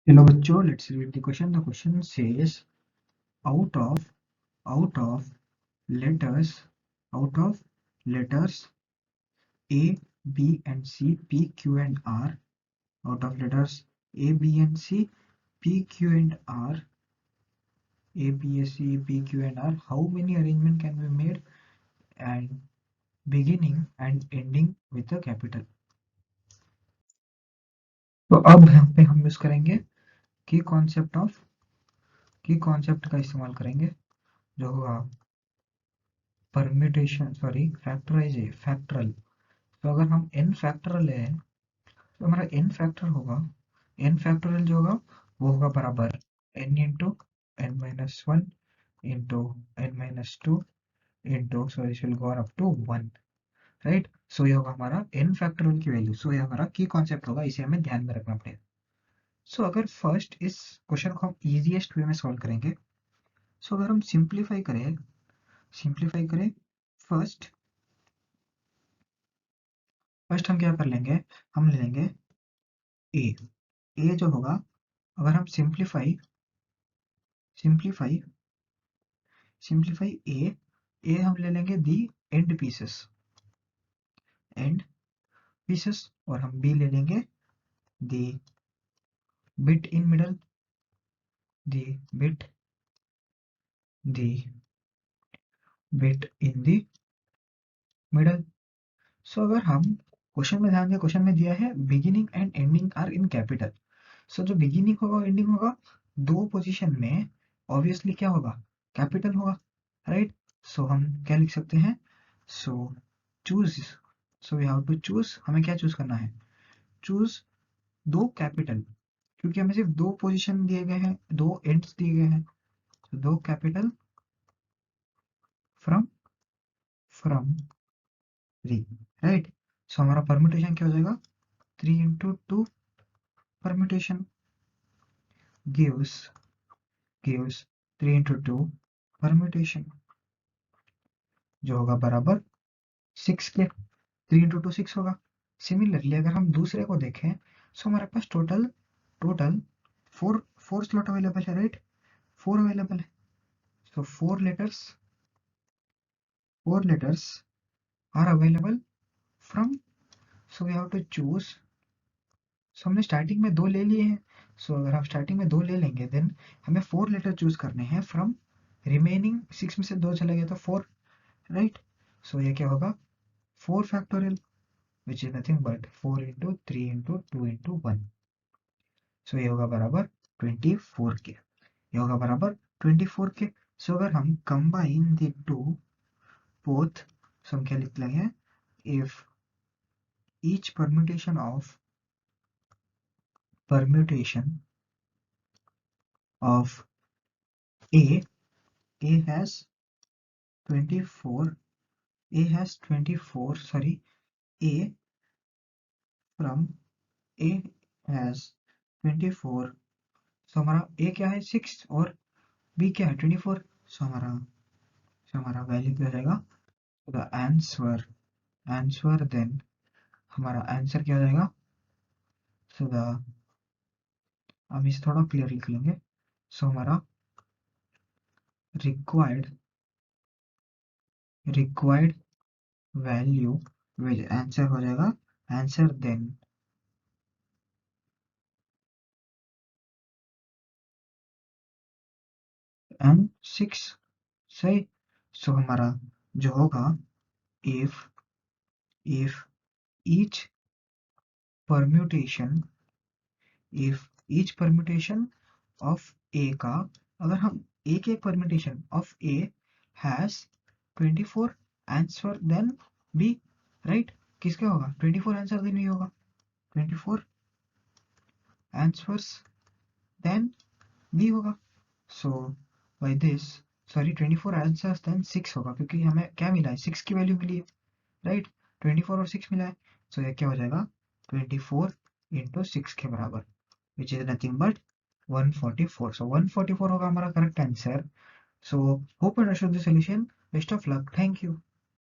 Hello बच्चों, let's read the question. The question says out of out of letters out of letters A, B and C, P, Q and R, out of letters A, B and C, P, Q and R, A, B, C, P, Q and R, how many arrangement can be made and beginning and ending with a capital? तो अब यहाँ पे हम use करेंगे की concept का इस्तेमाल करेंगे जो होगा परम्यूटेशन फैक्टरल। तो अगर हम n फैक्टरल है तो हमारा n फैक्टर होगा, n फैक्टोरियल जो होगा वो होगा बराबर n into n minus one into n minus two into so will go up to one, right. So ये होगा हमारा n फैक्टोरियल की वैल्यू। सो ये हमारा की कॉन्सेप्ट होगा, इसे हमें ध्यान में रखना पड़ेगा। सो अगर फर्स्ट इस क्वेश्चन को हम इजीएस्ट वे में सॉल्व करेंगे, सो अगर हम सिंप्लीफाई करें फर्स्ट हम क्या कर लेंगे, हम ले लेंगे ए जो होगा, अगर हम सिंप्लीफाई ए हम ले लेंगे दी एंड पीसेस और हम बी ले लेंगे the bit in middle the bit in the middle. So अगर हम क्वेश्चन में ध्यान दें, क्वेश्चन में दिया है beginning and ending are in capital. So जो बिगिनिंग होगा और एंडिंग होगा दो पोजीशन में ऑब्वियसली क्या होगा, कैपिटल होगा, राइट। सो हम क्या लिख सकते हैं, so choose so we have to choose, हमें क्या चूज करना है, चूज दो कैपिटल, क्योंकि हमें सिर्फ दो पोजीशन दिए गए हैं, दो एंड्स दिए गए हैं। तो दो कैपिटल फ्रॉम थ्री, राइट। सो हमारा परम्यूटेशन क्या हो जाएगा, 3 into two permutation gives 3 into two permutation जो होगा बराबर 6 के। 3 इंटू टू 6 होगा। सिमिलरली अगर हम दूसरे को देखें, सो हमारे पास टोटल फोर स्लॉट अवेलेबल है, राइट। 4 अवेलेबल है। So four letters are available from, so we have to choose. So हमने स्टार्टिंग में दो ले लिए हैं। सो अगर हम स्टार्टिंग में दो ले लेंगे देन हमें 4 लेटर चूज करने हैं फ्रॉम रिमेनिंग 6 में से दो चला गया तो 4, राइट। सो ये क्या होगा, 4 factorial which is nothing but 4 into 3 into 2 into 1। सो ये होगा बराबर 24 के, ये होगा बराबर 24 के। सो अगर हम कंबाइन द टू बोथ, सो हम क्या लिख लेंगे, if each permutation of a has 24, sorry, a from a has 24। सो हमारा a क्या है 6 और b क्या है 24। सो हमारा वैल्यू क्या हो जाएगा, द आंसर देन हमारा आंसर क्या हो जाएगा। सो द हम इसे थोड़ा क्लियर लिख लेंगे। सो हमारा रिक्वायर्ड वैल्यू आंसर हो जाएगा, आंसर देन एंड 6, सही। सो हमारा जो होगा, if each permutation of a का, अगर हम एक permutation of a has 24 answer then b, right. किसका होगा 24 आंसर देन बी होगा, 24 आंसर्स देन बी होगा। So by this, sorry 24 answers then 6 होगा, क्योंकि हमें क्या मिला है 6 की वैल्यू मिली है, राइट। 24 और 6 मिला है। सो ये क्या हो जाएगा 24 इंटू 6 के बराबर, विच इज नथिंग बट 144। सो 144 होगा हमारा correct answer. So hope understood the solution. Best of luck, thank you.